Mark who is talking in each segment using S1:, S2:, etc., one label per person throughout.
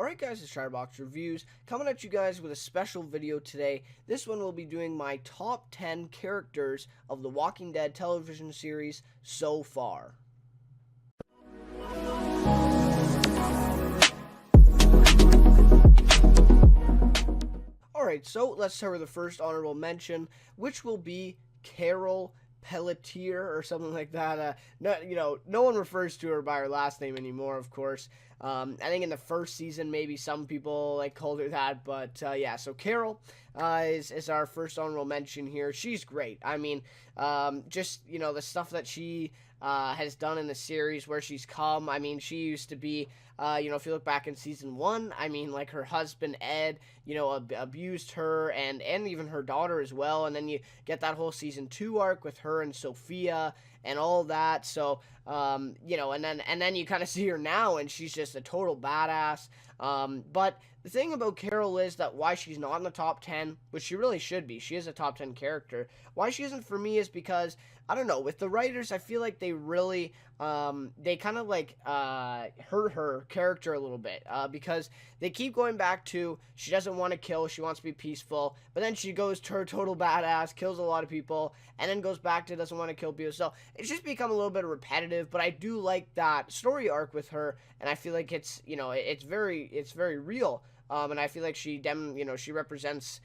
S1: Alright guys, it's Chatterbox Reviews, coming at you guys with a special video today. This one will be doing my top 10 characters of the Walking Dead television series so far. Alright, so let's start with the first honorable mention, which will be Carol Pelletier or something like that. No one refers to her by her last name anymore, of course. I think in the first season, maybe some people called her that, but yeah. So Carol is our first honorable mention here. She's great. I mean, just the stuff that she has done in the series, where she's come. I mean, she used to be, if you look back in season 1, I mean, her husband Ed, abused her and even her daughter as well. And then you get that whole season 2 arc with her and Sophia and all that. So, and then you kind of see her now, and she's just a total badass. But the thing about Carol is that why she's not in the top 10, which she really should be. She is a top 10 character. Why she isn't for me is because, I don't know, with the writers, I feel like they really, they kind of hurt her character a little bit, because they keep going back to, she doesn't want to kill, she wants to be peaceful, but then she goes to her total badass, kills a lot of people, and then goes back to doesn't want to kill people. So it's just become a little bit repetitive, but I do like that story arc with her, and I feel like it's, it's very real. And I feel like she represents,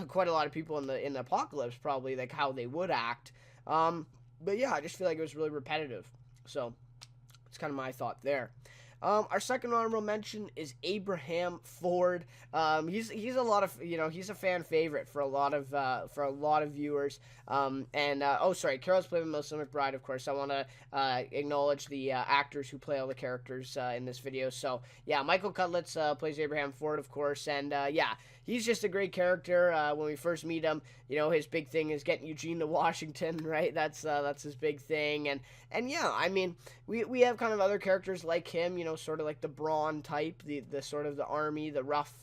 S1: quite a lot of people in the apocalypse, probably, how they would act. But yeah, I just feel like it was really repetitive. So it's kind of my thought there. Our second honorable mention is Abraham Ford. He's a lot of, he's a fan favorite for a lot of viewers. Carol's played by Melissa McBride, of course. I want to acknowledge the actors who play all the characters in this video. So yeah, Michael Cutlitz plays Abraham Ford, of course, and yeah, he's just a great character. When we first meet him, his big thing is getting Eugene to Washington, right? That's his big thing, and yeah, I mean, we have kind of other characters like him, sort of like the Braun type, the sort of the army, the rough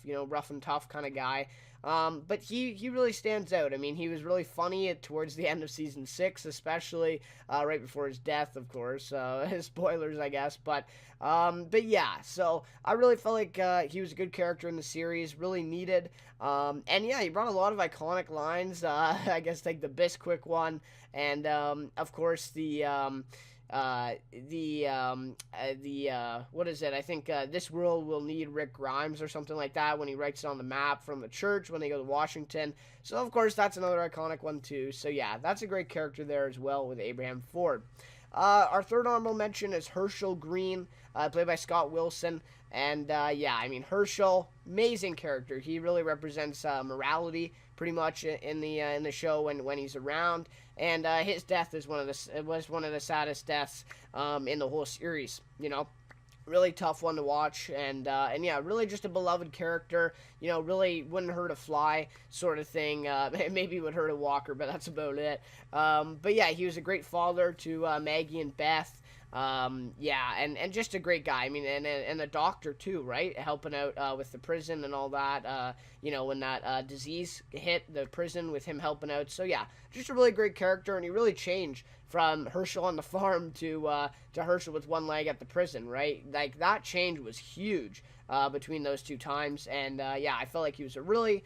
S1: and tough kind of guy. But he really stands out. I mean, he was really funny towards the end of season 6, especially right before his death, of course. Spoilers, I guess. But yeah, so I really felt like he was a good character in the series, really needed. And yeah, he brought a lot of iconic lines. I guess the Bisquick one, and of course what is it? I think this world will need Rick Grimes or something like that, when he writes it on the map from the church when they go to Washington. So of course that's another iconic one too. So yeah, that's a great character there as well with Abraham Ford. Our third honorable mention is Herschel Green, played by Scott Wilson. And yeah, I mean, Herschel, amazing character. He really represents morality pretty much in the show when he's around. And his death was one of the saddest deaths in the whole series. Really tough one to watch, and yeah, really just a beloved character. Really wouldn't hurt a fly, sort of thing. Maybe would hurt a walker, but that's about it. But yeah, he was a great father to Maggie and Beth. Yeah, and just a great guy. I mean, and a doctor too, right? Helping out with the prison and all that. When that disease hit the prison, with him helping out. So yeah, just a really great character, and he really changed from Herschel on the farm to Herschel with one leg at the prison, right? That change was huge between those two times, and yeah, I felt like he was a really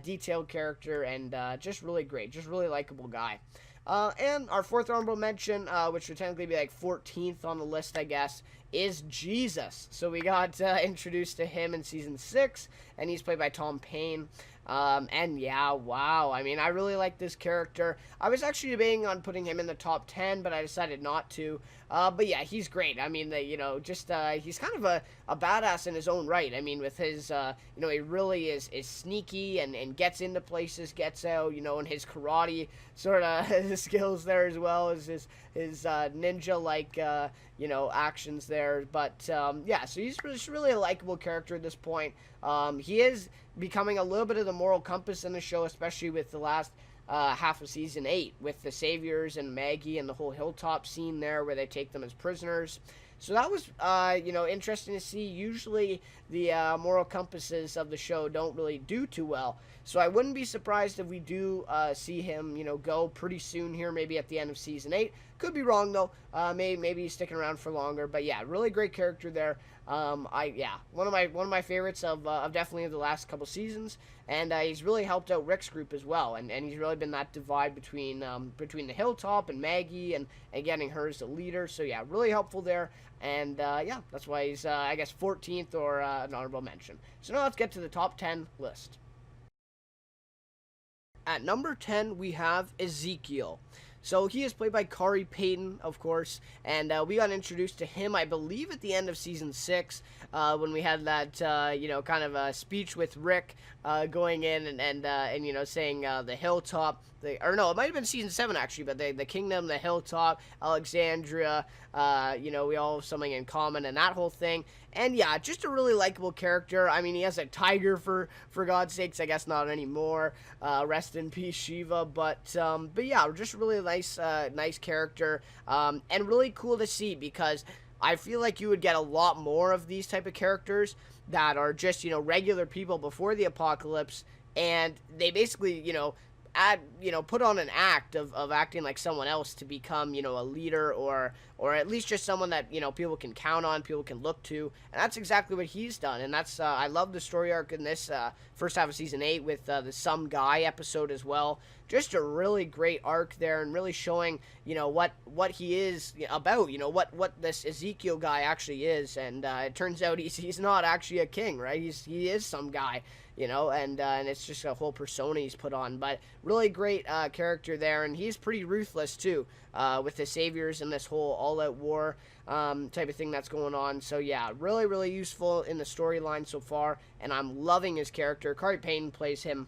S1: detailed character, and just really great, just really likable guy. And our fourth honorable mention, which would technically be 14th on the list, I guess, is Jesus. So we got introduced to him in season 6, and he's played by Tom Payne. And yeah, wow. I mean, I really like this character. I was actually debating on putting him in the top 10, but I decided not to. But yeah, he's great. I mean, he's kind of a badass in his own right. I mean, with his, he really is sneaky and gets into places, gets out, and his karate sort of skills there, as well as his ninja-like, actions there. But, yeah, so he's just really a likable character at this point. He is becoming a little bit of the moral compass in the show, especially with the last half of season 8, with the Saviors and Maggie and the whole hilltop scene there where they take them as prisoners. So that was, interesting to see. Usually the moral compasses of the show don't really do too well. So I wouldn't be surprised if we do see him, go pretty soon here, maybe at the end of season 8. Could be wrong, though. Maybe he's sticking around for longer. But yeah, really great character there. One of my favorites of definitely the last couple seasons, and he's really helped out Rick's group as well, and he's really been that divide between the Hilltop and Maggie, and getting her as the leader. So yeah, really helpful there, and yeah, that's why he's I guess 14th or an honorable mention. So now let's get to the top 10 list. At number 10, we have Ezekiel. So he is played by Khary Payton, of course, and we got introduced to him, I believe, at the end of season 6, when we had that, kind of a speech with Rick, going in and saying the Hilltop, or no, it might have been season 7 actually, but the Kingdom, the Hilltop, Alexandria, we all have something in common, and that whole thing. And yeah, just a really likable character. I mean, he has a tiger for God's sakes. I guess not anymore. Rest in peace, Shiva. But yeah, just really nice character. And really cool to see, because I feel like you would get a lot more of these type of characters that are just, regular people before the apocalypse, and they basically, put on an act of acting like someone else to become, a leader, or at least just someone that, people can count on, people can look to. And that's exactly what he's done. And that's, I love the story arc in this first half of season 8 with the Some Guy episode as well. Just a really great arc there, and really showing, what he is about, what this Ezekiel guy actually is. And it turns out he's not actually a king, right? He is some guy, and it's just a whole persona he's put on. But really great character there, and he's pretty ruthless too, with the saviors and this whole all-out war type of thing that's going on. So yeah, really, really useful in the storyline so far, and I'm loving his character. Khary Payton plays him,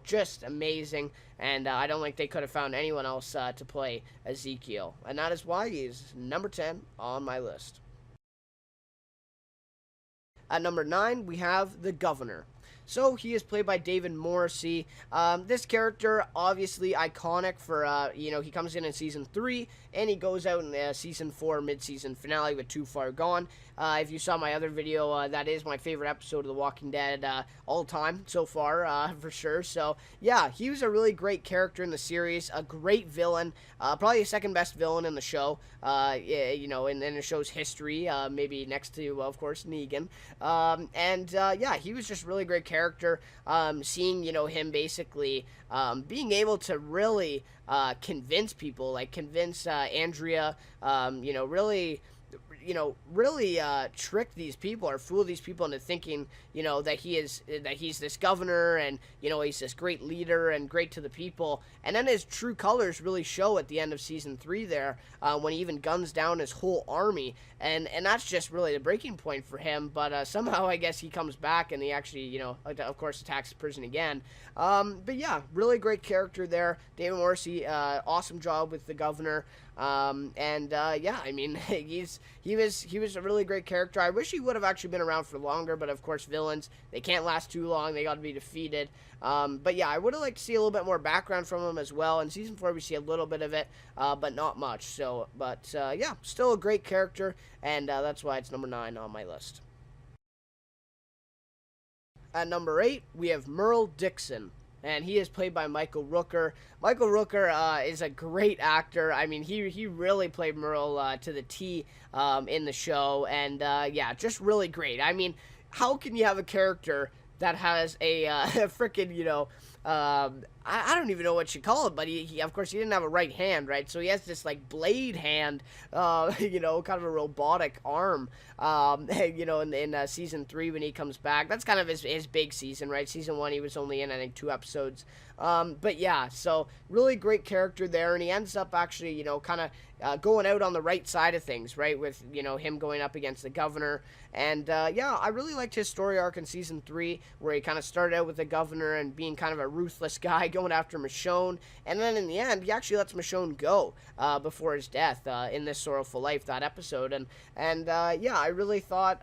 S1: just amazing, and I don't think they could have found anyone else to play Ezekiel, and that is why he's number 10 on my list. At number 9, we have the Governor. So he is played by David Morrissey. This character, obviously iconic for, he comes in season 3, and he goes out in season 4 mid-season finale with Too Far Gone. If you saw my other video, that is my favorite episode of The Walking Dead all time so far, for sure. So yeah, he was a really great character in the series, a great villain, probably the second best villain in the show, in the show's history, maybe next to, of course, Negan. Yeah, he was just really great character. Seeing, him basically being able to really convince people, like convince Andrea, really trick these people or fool these people into thinking, that he's this governor, and, he's this great leader and great to the people. And then his true colors really show at the end of season 3 there, when he even guns down his whole army. And that's just really the breaking point for him. But somehow, I guess, he comes back, and he actually, of course, attacks the prison again. But yeah, really great character there. David Morrissey, awesome job with the governor. Yeah, I mean, he was a really great character. I wish he would have actually been around for longer, but of course, villains, they can't last too long. They got to be defeated. But yeah, I would have liked to see a little bit more background from him as well. In season 4, we see a little bit of it, but not much. So, yeah, still a great character, and that's why it's number 9 on my list. At number 8, we have Merle Dixon, and he is played by Michael Rooker. Michael Rooker is a great actor. I mean, he really played Merle to the T in the show, and yeah, just really great. I mean, how can you have a character that has a freaking, I don't even know what you call it, but he of course, he didn't have a right hand, right? So he has this, like, blade hand, kind of a robotic arm, in season 3 when he comes back. That's kind of his big season, right? Season 1, he was only in, I think, 2 episodes. But yeah, so really great character there, and he ends up actually, kind of going out on the right side of things, right? With, him going up against the governor. And yeah, I really liked his story arc in season 3, where he kind of started out with the governor and being kind of a ruthless guy going after Michonne, and then in the end, he actually lets Michonne go before his death in This Sorrowful Life, that episode. And yeah, I really thought,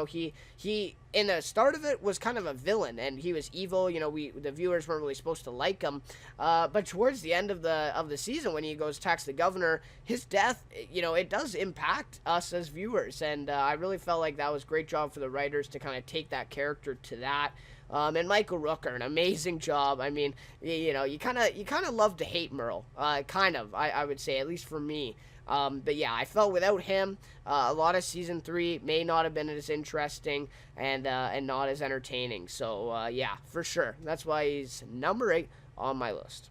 S1: he in the start of it was kind of a villain, and he was evil. The viewers weren't really supposed to like him, but towards the end of the season, when he goes attacks the governor, his death, it does impact us as viewers, and I really felt like that was a great job for the writers to kind of take that character to that. And Michael Rooker, an amazing job. I mean, you kind of love to hate Merle, I would say, at least for me. But yeah, I felt without him, a lot of season 3 may not have been as interesting and not as entertaining. So yeah, for sure. That's why he's number 8 on my list.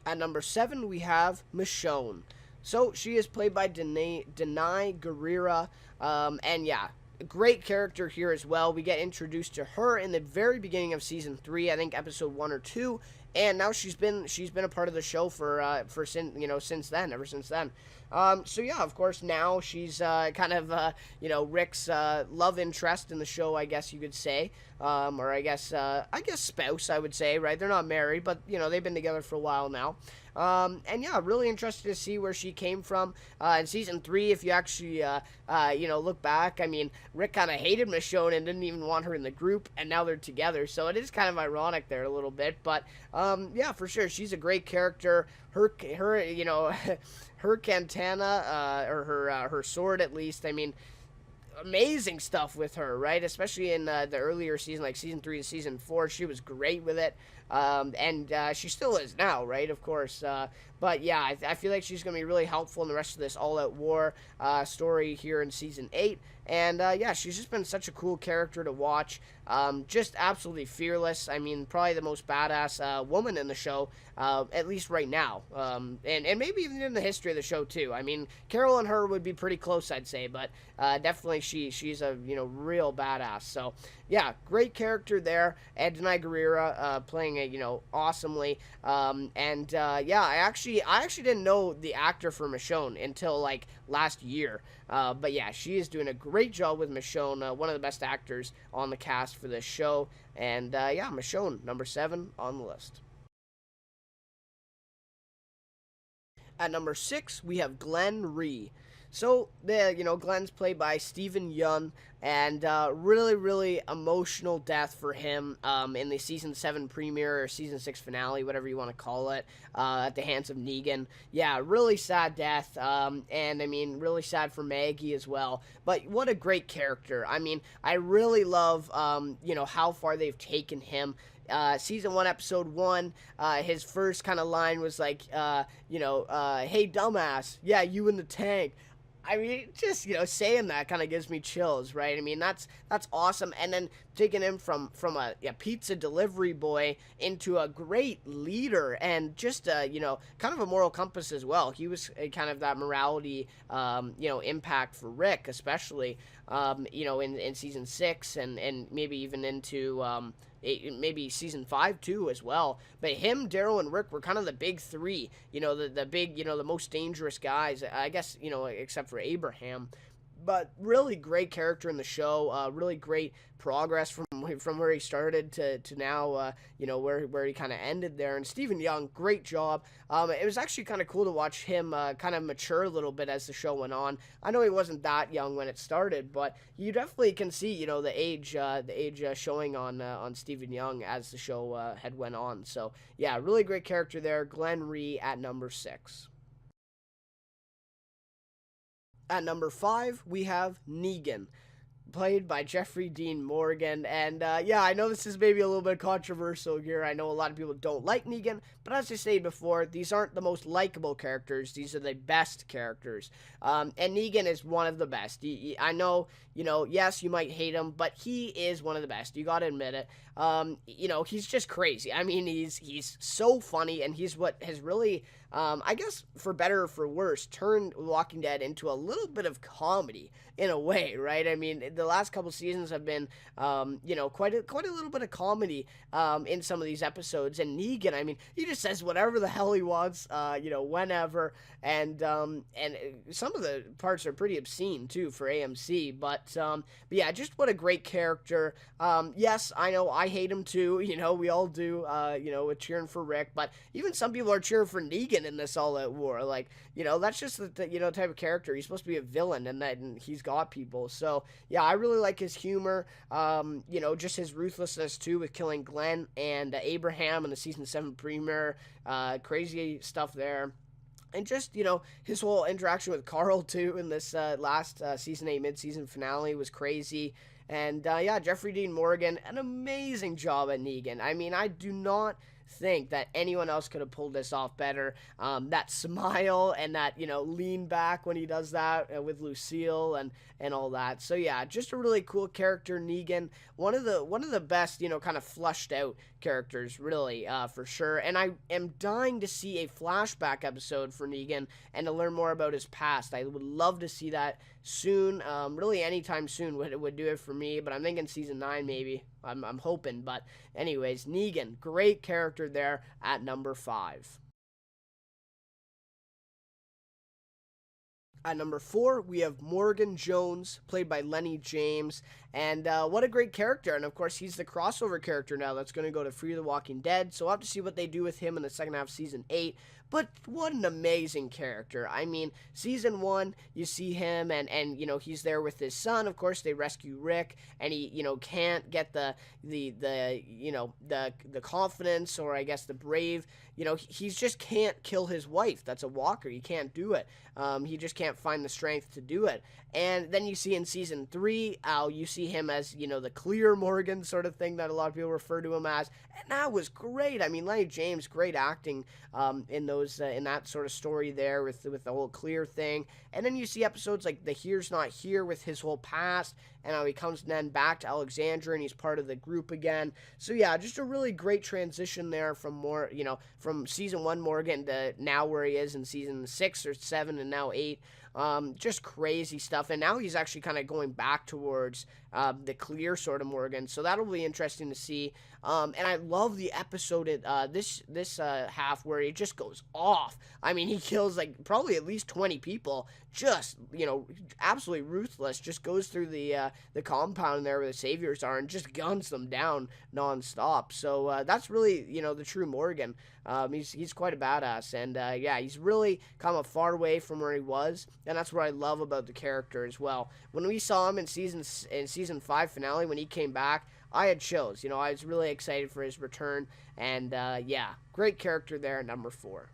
S1: At number 7, we have Michonne. So she is played by Danai Gurira, and yeah, great character here as well. We get introduced to her in the very beginning of season 3, I think episode 1 or 2, and now she's been a part of the show for since then, ever since then. So yeah, of course now she's kind of Rick's love interest in the show, I guess you could say, or I guess spouse, I would say, right? They're not married, but they've been together for a while now. And yeah, really interested to see where she came from in season 3. If you actually look back, I mean, Rick kind of hated Michonne and didn't even want her in the group, and now they're together, so it is kind of ironic there a little bit. But yeah, for sure, she's a great character. Her her katana, or her sword, at least, I mean, amazing stuff with her, right? Especially in the earlier season, like season 3 and season 4, she was great with it. And she still is now, right? Of course. But yeah, I feel like she's going to be really helpful in the rest of this all-out war story here in season 8. And yeah, she's just been such a cool character to watch. Just absolutely fearless. I mean, probably the most badass woman in the show, at least right now. And maybe even in the history of the show too. I mean, Carol and her would be pretty close, I'd say, but definitely she's a real badass. So yeah, great character there. And Danai Gurira playing it awesomely. And yeah, I actually didn't know the actor for Michonne until like last year. But yeah, she is doing a great job with Michonne, one of the best actors on the cast for this show. And yeah, Michonne, number 7 on the list. At number 6, we have Glenn Rhee. So, Glenn's played by Stephen Yeun, and really, really emotional death for him in the season 7 premiere, or season 6 finale, whatever you want to call it, at the hands of Negan. Yeah, really sad death, and I mean, really sad for Maggie as well. But what a great character. I mean, I really love, how far they've taken him. Season 1, episode 1, his first kind of line was like, hey, dumbass, yeah, you in the tank. I mean, just, saying that kind of gives me chills, right? I mean, that's awesome. And then taking him from a pizza delivery boy into a great leader and just, kind of a moral compass as well. He was kind of that morality, impact for Rick, especially, in season 6 and maybe even into, maybe season 5 too as well. But him, Daryl, and Rick were kind of the big 3, the big, the most dangerous guys, I guess, except for Abraham. But really great character in the show, really great progress from where he started to now, where he kind of ended there. And Stephen Yeun, great job. It was actually kind of cool to watch him kind of mature a little bit as the show went on. I know he wasn't that young when it started, but you definitely can see, the age showing on Stephen Yeun as the show had went on. So yeah, really great character there. Glenn Rhee at number 6. At number 5, we have Negan, played by Jeffrey Dean Morgan. And yeah, I know this is maybe a little bit controversial here. I know a lot of people don't like Negan, but as I stated before, these aren't the most likable characters. These are the best characters. And Negan is one of the best. I know, yes, you might hate him, but he is one of the best. You gotta admit it. He's just crazy. I mean, he's so funny, and he's what has really, I guess, for better or for worse, turned Walking Dead into a little bit of comedy in a way, right? I mean, the last couple seasons have been, quite a little bit of comedy in some of these episodes. And Negan, I mean, he just says whatever the hell he wants, whenever, and some of the parts are pretty obscene too for AMC. But yeah, just what a great character. Yes, I know I hate him too. We all do. With cheering for Rick, but even some people are cheering for Negan in this all-out war. Like, that's just the type of character. He's supposed to be a villain, and he's got people. So yeah, I really like his humor. Just his ruthlessness too with killing Glenn and Abraham in the season 7 premiere. Crazy stuff there. And just, his whole interaction with Carl, too, in this last season 8 mid-season finale was crazy. And, yeah, Jeffrey Dean Morgan, an amazing job at Negan. I mean, I do not think that anyone else could have pulled this off better. That smile and that, lean back when he does that with Lucille and all that. So yeah, just a really cool character, Negan. One of the best, kind of flushed out characters, really, for sure. And I am dying to see a flashback episode for Negan and to learn more about his past. I would love to see that soon. Really, anytime soon would do it for me. But I'm thinking season 9 maybe. I'm hoping. But anyways, Negan, great character there at number 5. At number 4, we have Morgan Jones, played by Lenny James. And what a great character. And of course, he's the crossover character now that's going to go to Fear the Walking Dead. So we'll have to see what they do with him in the second half of season 8. But what an amazing character. I mean, season 1, you see him and he's there with his son. Of course, they rescue Rick, and he, can't get the confidence, or I guess the brave, he just can't kill his wife. That's a walker. He can't do it. He just can't find the strength to do it. And then you see in season 3, you see him as, the clear Morgan sort of thing that a lot of people refer to him as. And that was great. I mean, Lenny James, great acting in that sort of story there with the whole clear thing. And then you see episodes like The Here's Not Here with his whole past, and how he comes then back to Alexandria and he's part of the group again. So yeah, just a really great transition there from from season 1 Morgan to now where he is in season 6 or 7 and now 8. Just crazy stuff. And now he's actually kind of going back towards the clear sort of Morgan. So that'll be interesting to see. And I love the episode this half where he just goes off. I mean, he kills like probably at least 20 people. Just, absolutely ruthless. Just goes through the compound there where the Saviors are and just guns them down nonstop. So that's really, the true Morgan. He's quite a badass. And yeah, he's really come a far way from where he was. And that's what I love about the character as well. When we saw him in season 5 finale, when he came back, I had chills. I was really excited for his return. And yeah, great character there at number 4.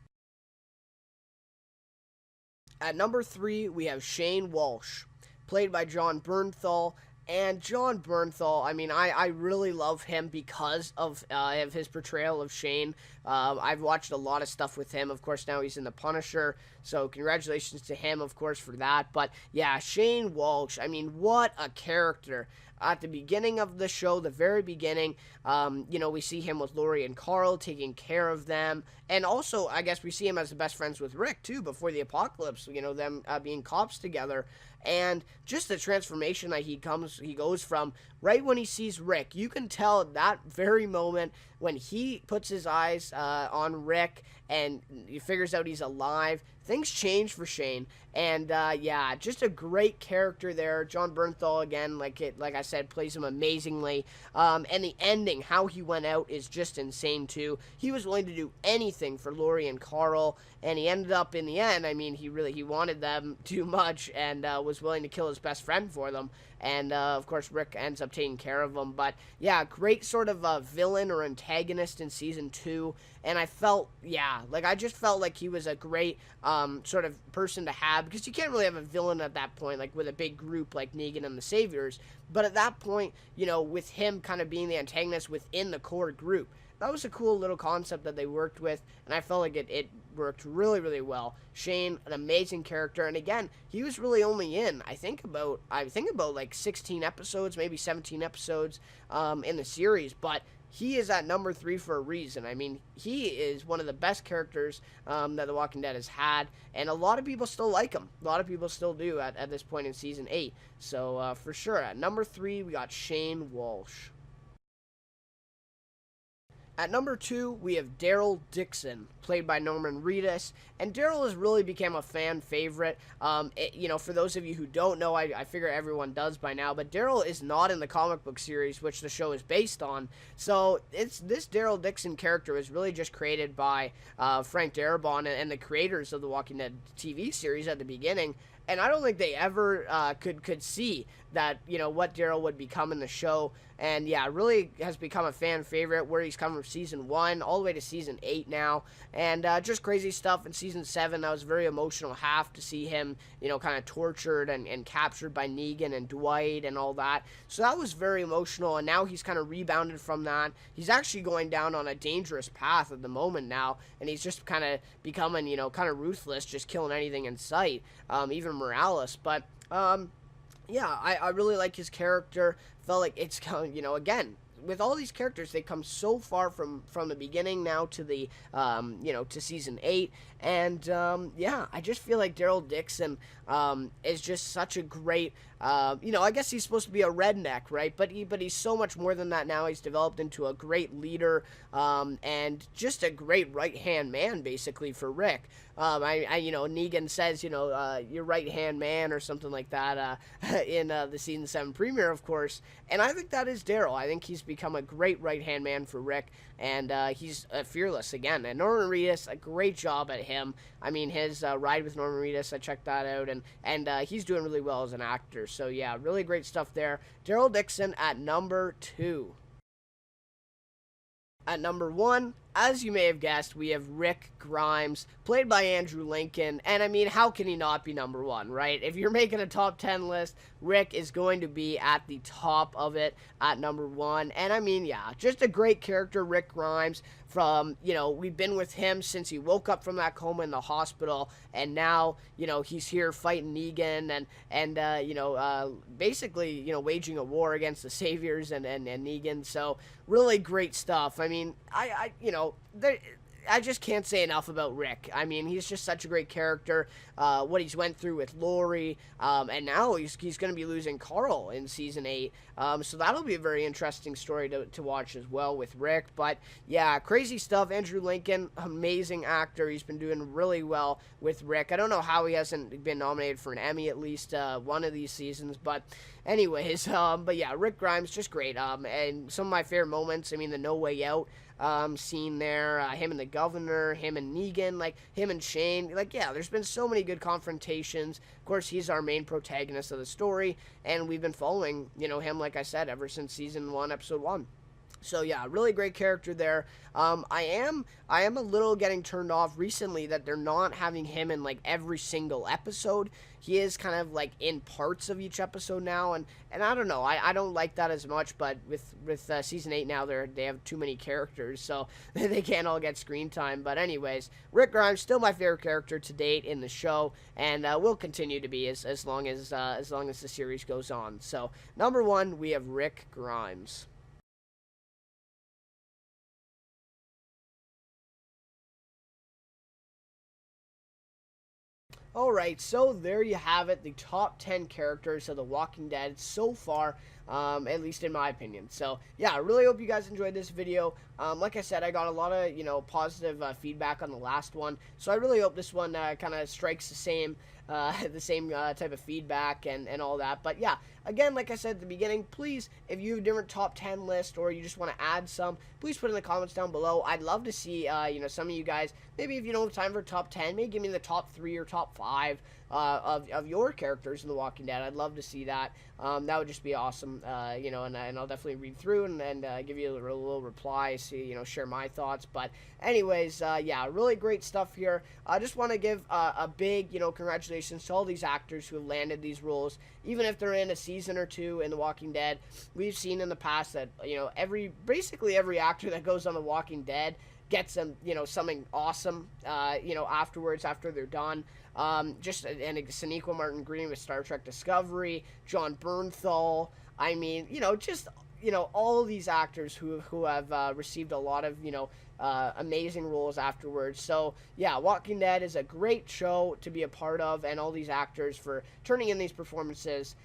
S1: At number 3, we have Shane Walsh, played by Jon Bernthal. And Jon Bernthal, I mean, I really love him because of his portrayal of Shane. I've watched a lot of stuff with him. Of course, now he's in The Punisher, so congratulations to him, of course, for that. But yeah, Shane Walsh, I mean, what a character. At the beginning of the show, the very beginning, we see him with Lori and Carl taking care of them. And also, I guess we see him as the best friends with Rick, too, before the apocalypse, them being cops together. And just the transformation that he goes from right when he sees Rick. You can tell at that very moment when he puts his eyes on Rick and he figures out he's alive, things change for Shane. And yeah, just a great character there. Jon Bernthal, again, like I said, plays him amazingly. And the ending, how he went out, is just insane too. He was willing to do anything for Lori and Carl, and he ended up in the end, I mean, he wanted them too much and was willing to kill his best friend for them. And, of course, Rick ends up taking care of him. But, yeah, great sort of villain or antagonist in season 2. And I felt, yeah, I just felt like he was a great sort of person to have. Because you can't really have a villain at that point, with a big group like Negan and the Saviors. But at that point, with him kind of being the antagonist within the core group, that was a cool little concept that they worked with, and I felt like it worked really, really well. Shane, an amazing character, and again, he was really only in, I think about 16 episodes, maybe 17 episodes in the series, but he is at number 3 for a reason. I mean, he is one of the best characters that The Walking Dead has had, and a lot of people still like him. A lot of people still do at this point in season 8. So, for sure, at number 3, we got Shane Walsh. At number 2, we have Daryl Dixon, played by Norman Reedus, and Daryl has really become a fan favorite. For those of you who don't know, I figure everyone does by now, but Daryl is not in the comic book series, which the show is based on. So this Daryl Dixon character was really just created by Frank Darabont and the creators of the Walking Dead TV series at the beginning. and I don't think they ever could see that, what Daryl would become in the show. And yeah, really has become a fan favorite, where he's come from season 1 all the way to season 8 now. And just crazy stuff in season 7. That was a very emotional half to see him, kind of tortured and captured by Negan and Dwight and all that. So that was very emotional, and now he's kind of rebounded from that. He's actually going down on a dangerous path at the moment now, and he's just kind of becoming, kind of ruthless, just killing anything in sight, even Morales. But yeah, I really like his character. Felt like it's, again, with all these characters, they come so far from the beginning now to the, to season 8. And, yeah, I just feel like Daryl Dixon is just such a great, I guess he's supposed to be a redneck, right? But he's so much more than that now. He's developed into a great leader, and just a great right-hand man, basically, for Rick. Negan says, your right-hand man or something like that in the season 7 premiere, of course. And I think that is Daryl. I think he's become a great right-hand man for Rick, and he's fearless again. And Norman Reedus, a great job at him. I mean, his ride with Norman Reedus, I checked that out, and he's doing really well as an actor. So yeah, really great stuff there. Daryl Dixon at number 2. At number 1, as you may have guessed, we have Rick Grimes, played by Andrew Lincoln. And I mean, how can he not be number 1, right? If you're making a top 10 list, Rick is going to be at the top of it at number 1. And I mean, yeah, just a great character, Rick Grimes. From, we've been with him since he woke up from that coma in the hospital, and now, he's here fighting Negan and basically, waging a war against the Saviors and Negan. So really great stuff. I mean, I just can't say enough about Rick. I mean, he's just such a great character. What he's went through with Lori, and now he's going to be losing Carl in season 8. So that'll be a very interesting story to watch as well with Rick. But yeah, crazy stuff. Andrew Lincoln, amazing actor. He's been doing really well with Rick. I don't know how he hasn't been nominated for an Emmy at least one of these seasons. But anyways, but yeah, Rick Grimes, just great. And some of my favorite moments, I mean, the No Way Out scene there, him and the governor, him and Negan, like him and Shane, like, yeah, there's been so many good confrontations. Of course, he's our main protagonist of the story, and we've been following, him, like I said, ever since season 1, episode 1. So yeah, really great character there. I am a little getting turned off recently that they're not having him in like every single episode. He is kind of like in parts of each episode now, and I don't know. I don't like that as much. But with season 8 now, they have too many characters, so they can't all get screen time. But anyways, Rick Grimes still my favorite character to date in the show, and will continue to be as long as the series goes on. So number 1, we have Rick Grimes. Alright, so there you have it, the top 10 characters of The Walking Dead so far, at least in my opinion. So, yeah, I really hope you guys enjoyed this video. Like I said, I got a lot of, positive feedback on the last one, so I really hope this one kind of strikes the same type of feedback and all that. But yeah, again, like I said at the beginning, please, if you have a different top 10 list or you just want to add some, please put it in the comments down below. I'd love to see, some of you guys, maybe if you don't have time for top 10, maybe give me the top 3 or top 5 of your characters in The Walking Dead. I'd love to see that. That would just be awesome, and I'll definitely read through and give you a little reply, see, share my thoughts. But anyways, yeah, really great stuff here. I just want to give a big, congratulations to all these actors who have landed these roles. Even if they're in a season or 2 in The Walking Dead, we've seen in the past that, basically every actor that goes on The Walking Dead gets them, something awesome, afterwards, after they're done. And Sonequa Martin Green with Star Trek Discovery, John Bernthal. I mean, all of these actors who have received a lot of, amazing roles afterwards. So, yeah, Walking Dead is a great show to be a part of, and all these actors for turning in these performances.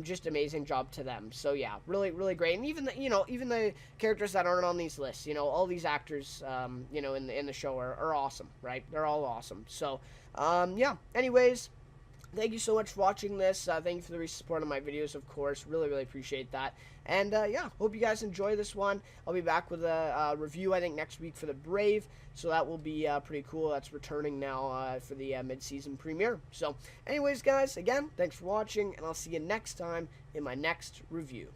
S1: Just amazing job to them. So, yeah, really, really great. And even the characters that aren't on these lists, all these actors, in the show are awesome, right? They're all awesome. So, yeah, anyways, thank you so much for watching this. Thank you for the support on my videos, of course. Really, really appreciate that. And yeah, hope you guys enjoy this one. I'll be back with a review, I think, next week for the Brave. So that will be pretty cool. That's returning now for the mid-season premiere. So anyways, guys, again, thanks for watching, and I'll see you next time in my next review.